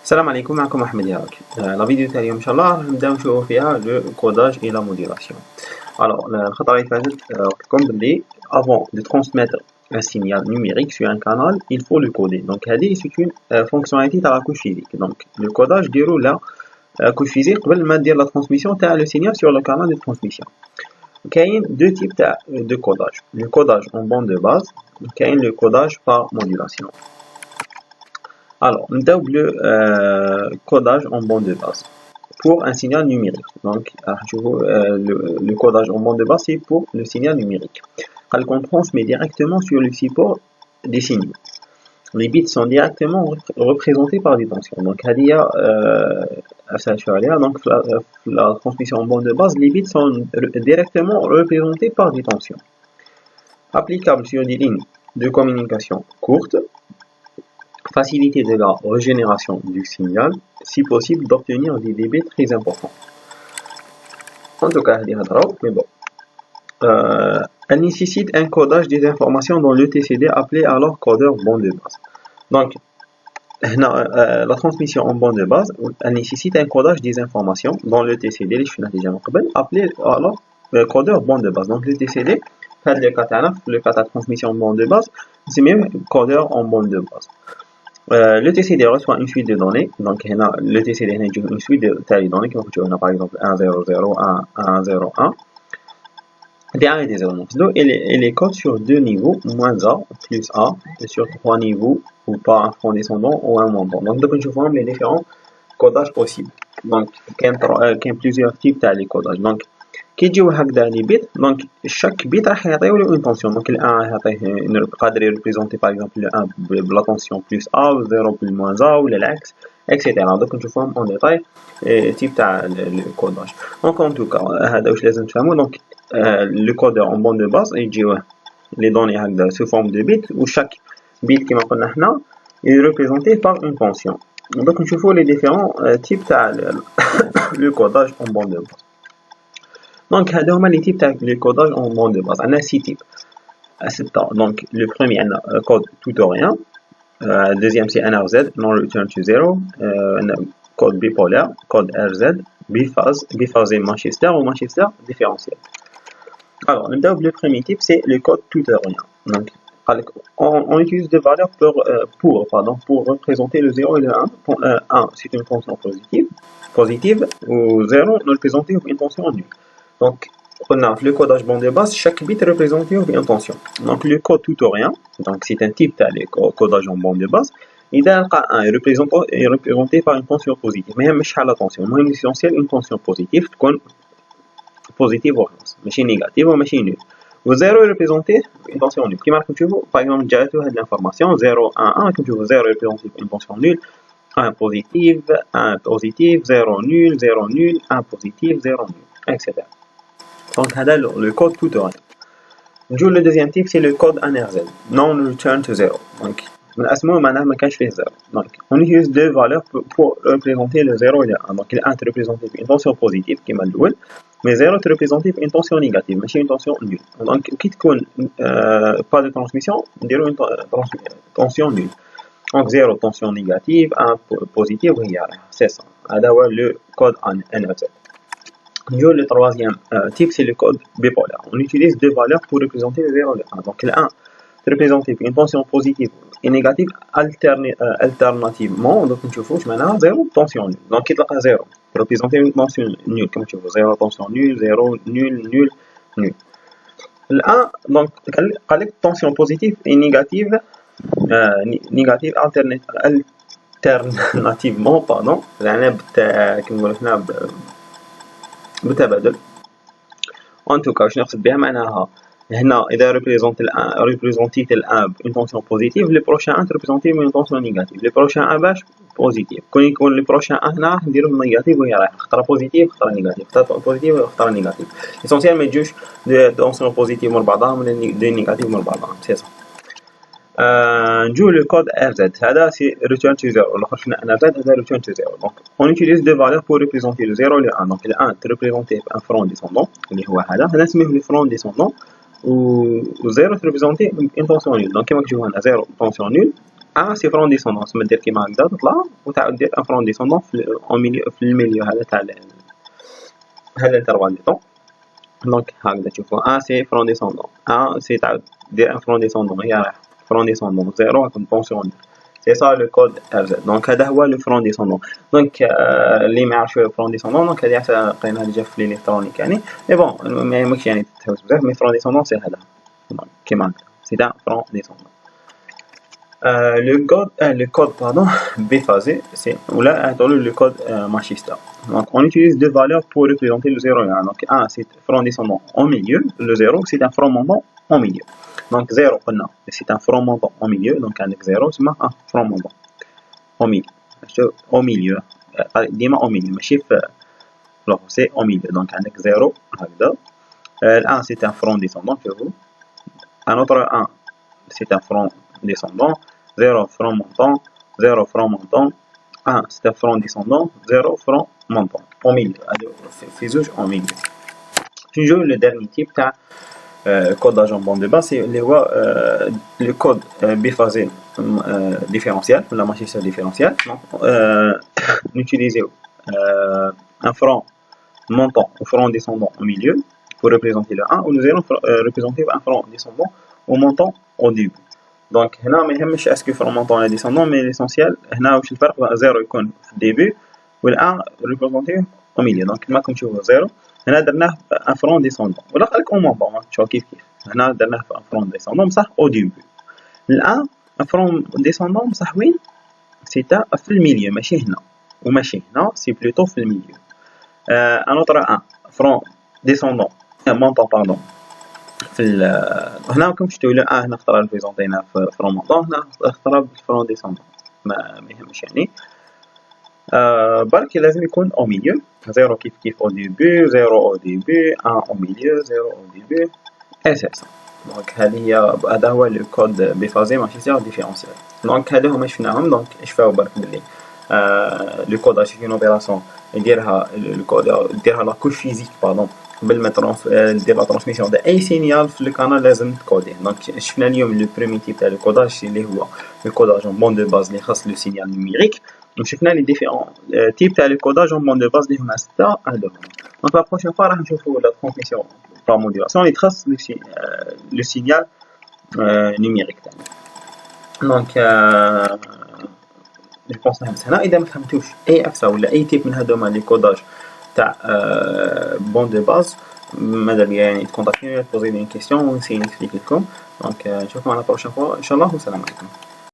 السلام عليكم معكم أحمد ياك. لا فيديو تاع اليوم إن شاء الله راح نبداو نشوفو فيها لو كوداج et la modulation. Alors الخطرة اللي فاتت قلتلكم بلي avant de transmettre un signal numérique sur un canal il faut le coder. Donc هذه c'est une fonctionnalité تاع la couche physique. Donc le codage ديرو لا couche physique قبل ما دير la transmission تاع le signal sur le canal de transmission. كاين deux types de codage. Le codage en bande de base, كاين le codage par modulation. Alors, on a le codage en bande de base pour un signal numérique. Donc, le codage en bande de base, c'est pour le signal numérique. On transmet directement sur le support des signaux. Les bits sont directement représentés par des tensions. Donc, la transmission en bande de base, les bits sont directement représentés par des tensions. Applicables sur des lignes de communication courtes, facilité de la régénération du signal, si possible d'obtenir des débits très importants. En tout cas, mais bon. Elle nécessite un codage des informations dans le TCD appelé alors codeur bande de base. Donc, la transmission en bande de base, elle nécessite un codage des informations dans le TCD, appelé alors codeur bande de base. Donc, le TCD, le cas de transmission en bande de base, c'est même codeur en bande de base. Le TCD reçoit une suite de données. Donc, le TCD est une suite de données. On a par exemple 1, 0, 0, 1, 1, 0, 1. Derrière des éléments. Donc, elle est code sur deux niveaux, moins A plus A, et sur trois niveaux, ou pas un front descendant ou un montant. Donc, je vois les différents codages possibles. Donc, il y a plusieurs types de codages. Donc, كي يجيو هكذا لي بيت دونك chaque بيت راح يعطيو له une tension. Donc ال 1 يعطيه قادر يريبريزونتي باغ اكزومبل ال 1 بلا tension plus A و 0 بالموان A ولا العكس اكسيتيرا. دونك نشوفهم اون ديتاي تيب تاع الكوداج. دونك ان توكا هذا واش لازم تفهموا. دونك لو كودور اون بون دو باز يجيو لي دوني هكذا سو فورم دو بيت و chaque بيت كيما قلنا حنا يريبريزونتي باغ une tension. دونك نشوفوا لي ديفيرون تيب تاع لو كوداج اون بون دو باز. Donc, les types de codage en bande de base. On a 6 types. Donc, le premier, on a code tutorien. Le deuxième, c'est NRZ, non return to zero. Code bipolaire, code RZ, biphasé Manchester ou Manchester différentiel. Alors, le premier type, c'est le code tutorien. Donc, on utilise des valeurs pour représenter le 0 et le 1. 1, c'est une tension positive, ou 0, nous représentons une tension nulle. Donc, on a le codage bande de base, chaque bit représente une tension. Donc, le code tutorien, donc c'est un type de codage en bande de base, il est représenté par une tension positive. Mais il y a la tension. L'essentiel, une tension positive, positive ou négative ou nulle. Vous 0 est représenté une tension nulle. Qui marque, par exemple, j'ai de l'information 0, 1, 1, que tu veux 0 représente une tension nulle, 1 positive, 0 nul, 0 nul, 1 positive, 0 nul, etc. Donc, le code tutorien. Le deuxième type, c'est le code NRZ, non return to zero. Donc, on utilise deux valeurs pour représenter le 0 et le 1. Donc, le 1 est représenté par une tension positive, qui est mal douée, mais 0 est représenté par une tension négative, mais c'est une tension nulle. Donc, quitte qu'on pas de transmission, on dirait une tension nulle. Donc, 0 tension négative, 1 positive, c'est ça. C'est le code NRZ. Le troisième type, c'est le code bipolaire. On utilise deux valeurs pour représenter le 0 et le 1. Donc, le 1 est représenté par une tension positive et négative alternativement. Donc, on trouve 0 tension nulle. Donc, il y a 0 pour représenter une tension nulle. Comme tu vois, 0 tension nulle, 0 nul, nul, nul. Le 1, donc, la tension positive et négative, alternativement, pardon. بالتبادل. En tout cas, je نقصد بها معناها هنا إذا représentيت الآن une tension positive, le prochain 1 représentيه une tension négative. Le prochain 1 باش positive. كون يكون le prochain 1 هنا راح نديرو négative وهي رايحة اختار positive اختار négative اختار positive واختار négative. L'essentiel ما يجوش tension positive مع بعضهم ولا négative مع بعضهم. C'est ça. Le code RZ, c'est return to zero. RZ, c'est return to zero. Donc, on utilise deux valeurs pour représenter le 0 et le 1. Donc, le 1 est représenté par un front descendant, c'est le front descendant, ou 0 est représenté une tension nulle. Donc, comme je vois, 0 tension nulle, ان سي فرون ديسوندونس تما دير كيما هكذا تطلع وتعاود دير ان فرون ديسوندون في الميليو هذا تاع هذا الانترفال دي طون. دونك هكذا تشوفوا ان سي فرون ديسوندون، ان سي تعاود دير ان فرون ديسوندون هي رايحه فرون ديسوندون زيرو راكم بونسيون. سي سا لو كود ار زد. دونك هذا هو لو فرون ديسوندون. دونك اللي ما يعرفش لو فرون ديسوندون دونك هذه حتى لقيناها ديجا في الالكترونيك يعني مي بون ماكش يعني تتهوس بزاف. مي فرون ديسوندون سي هذا كيما هكذا سي ان فرون ديسوندون. Le code pardon, biphasé, c'est dans le code Machista. Donc on utilise deux valeurs pour représenter le 0 et 1. Donc 1 c'est front descendant au milieu, le 0 c'est un front montant au milieu. Donc 0 c'est un front montant au milieu, donc avec 0 c'est un front montant au milieu. Au milieu, dis-moi au milieu, mais chiffre c'est au milieu. Donc avec 0, le 1 c'est un front descendant, un autre 1 c'est un front descendant, 0 front montant, 0 front montant, 1 c'est un front descendant, 0 front montant, au milieu, في زوج au milieu. Toujours le dernier type تاع codage en bande de base c'est le code biphasé différentiel, la matrice différentielle. Donc utiliser un front montant ou front descendant au milieu pour représenter le 1 ou le 0 représenter un front descendant ou montant au début. Donc هنا ما يهمش اسكو فرون مونطون ولا ديسوندون مي ليسونسيال هنا واش الفرق. زيرو يكون في الديبي والان ريبريزونتيه او ميليو. دونك كما راكم تشوفوا زيرو هنا درناه ان فرون ديسوندون ولا قالك او مونطون شوف كيف هنا درناه في ان فرون ديسوندون بصح او ديبي. الان ان فرون ديسوندون بصح وين سيتا في الميليو ماشي هنا وماشي هنا سي بلوتو في الميليو. ان اوتر ان فرون ديسوندون مونطون باردون في هنا راكم شفتوا له هنا اختار ريبريزونتينا في فرون مونطون هنا اختار بالفرون ديسوندون ما يهمش يعني. برك لازم يكون او ميليو. زيرو كيف او ديبي، زيرو او ديبي، ان او ميليو، زيرو او ديبي اساسا. دونك هذا هو لو كود بيفازي ماشي سير ديفيرونسيال. دونك هذا هما شفناهم. دونك شفاو برك بلي لو كوداج في اون اوبيراسيون يديرها يديرها لا كوش فيزيك باردون قبل ما دير لا ترانسميسيون تاع اي سينيال في القناه لازم تكوديه. دونك شفنا اليوم لو بريمي تيب تاع لو كوداج اللي هو لو كوداج اون بون دو باز اللي خاص لو سينيال نيميريك. وشفنا لي ديفيرون تيب تاع لو كوداج اون بون دو باز اللي هما 6 هذوما. دونك لا بروشين فوا راح نشوفوا لا ترانسميسيون بار موديلاسيون اللي تخص لو سينيال نيميريك تاعنا. دونك جو بونس نحبس هنا. اذا ما فهمتوش اي اكسا ولا اي تيب من هذوما لي كوداج تاع بون دو باز ماذا بيا يعني تكونتاكتوني بوزي لي كيسيون ونسيي نكسبليك لكم. دونك نشوفكم على بروشين فوا ان شاء الله والسلام عليكم.